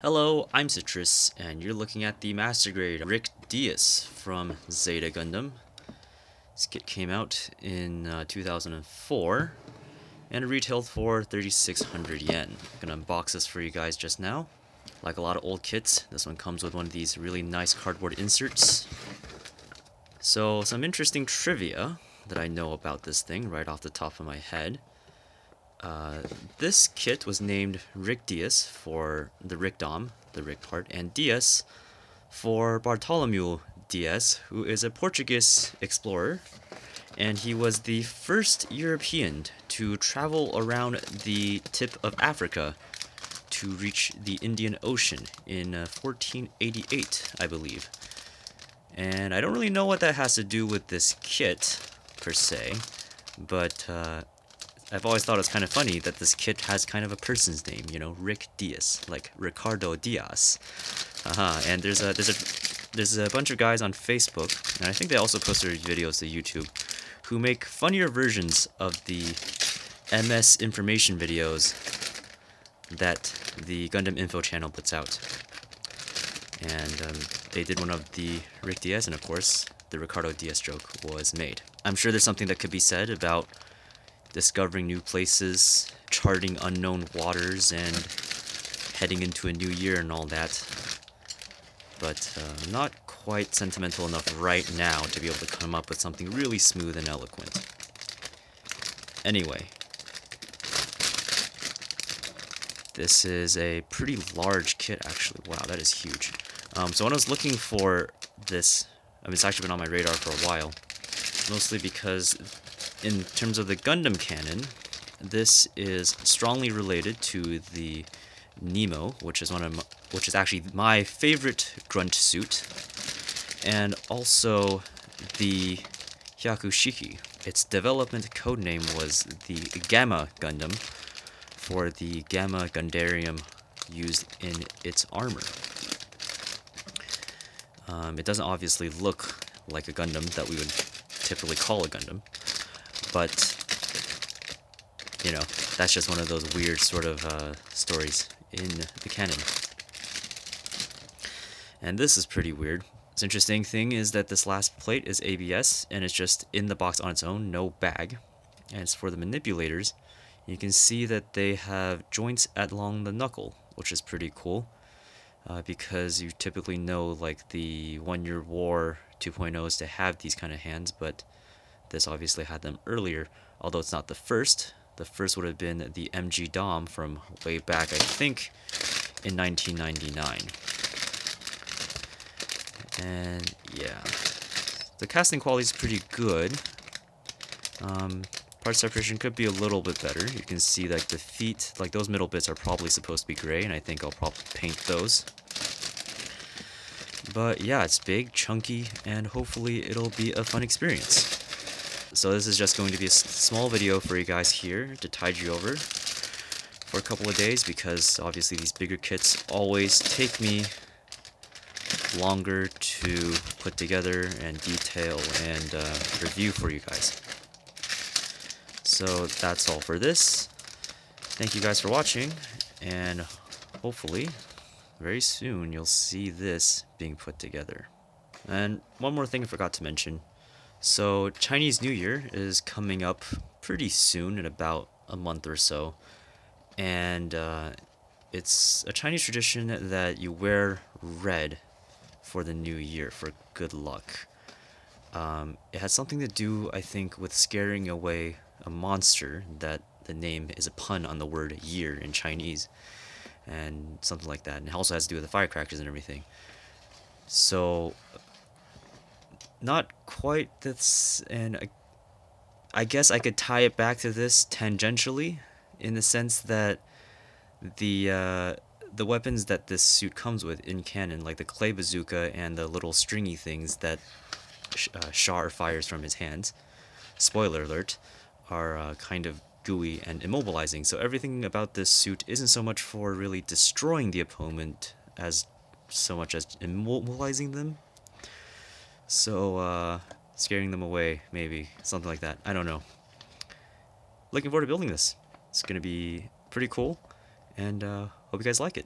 Hello, I'm Citrus, and you're looking at the Master Grade Rick Diaz from Zeta Gundam. This kit came out in 2004, and it retailed for 3,600 yen. I'm gonna unbox this for you guys just now. Like a lot of old kits, this one comes with one of these really nice cardboard inserts. So, some interesting trivia that I know about this thing right off the top of my head. This kit was named Rick Diaz for the Rick Dom, the Rick part, and Diaz for Bartolomeu Diaz, who is a Portuguese explorer, and he was the first European to travel around the tip of Africa to reach the Indian Ocean in 1488, I believe. And I don't really know what that has to do with this kit, per se, but I've always thought it's kind of funny that this kit has kind of a person's name, you know, Rick Diaz, like Ricardo Diaz. And there's a bunch of guys on Facebook, and I think they also post their videos to YouTube, who make funnier versions of the MS information videos that the Gundam Info channel puts out. And they did one of the Rick Diaz, and of course, the Ricardo Diaz joke was made. I'm sure there's something that could be said about discovering new places, charting unknown waters, and heading into a new year and all that. But not quite sentimental enough right now to be able to come up with something really smooth and eloquent. Anyway, this is a pretty large kit, actually. Wow, that is huge. So when I was looking for this, it's actually been on my radar for a while, mostly because in terms of the Gundam canon, this is strongly related to the Nemo, which is actually my favorite grunt suit, and also the Hyakushiki. Its development codename was the Gamma Gundam, for the Gamma Gundarium used in its armor. It doesn't obviously look like a Gundam that we would typically call a Gundam, but, you know, that's just one of those weird sort of stories in the canon. And this is pretty weird. This interesting thing is that this last plate is ABS, and it's just in the box on its own, no bag. And it's for the manipulators. You can see that they have joints along the knuckle, which is pretty cool. Because you typically know, like, the 1 Year War 2.0s to have these kind of hands, but this obviously had them earlier, although it's not the first. The first would have been the MG Dom from way back, I think, in 1999. And yeah, the casting quality is pretty good. Part separation could be a little bit better. You can see like the feet, like those middle bits are probably supposed to be gray, and I think I'll probably paint those. But yeah, it's big, chunky, and hopefully it'll be a fun experience. So this is just going to be a small video for you guys here to tide you over for a couple of days, because obviously these bigger kits always take me longer to put together and detail and review for you guys. So that's all for this. Thank you guys for watching, and hopefully very soon you'll see this being put together. And one more thing I forgot to mention. So Chinese New Year is coming up pretty soon, in about a month or so, and it's a Chinese tradition that you wear red for the new year for good luck. It has something to do, I think, with scaring away a monster, that the name is a pun on the word year in Chinese, and something like that. And it also has to do with the firecrackers and everything. So not quite this, and I guess I could tie it back to this tangentially, in the sense that the weapons that this suit comes with in canon, like the clay bazooka and the little stringy things that Char fires from his hands, spoiler alert, are kind of gooey and immobilizing. So everything about this suit isn't so much for really destroying the opponent as so much as immobilizing them. So, scaring them away, maybe. Something like that. I don't know. Looking forward to building this. It's going to be pretty cool, and hope you guys like it.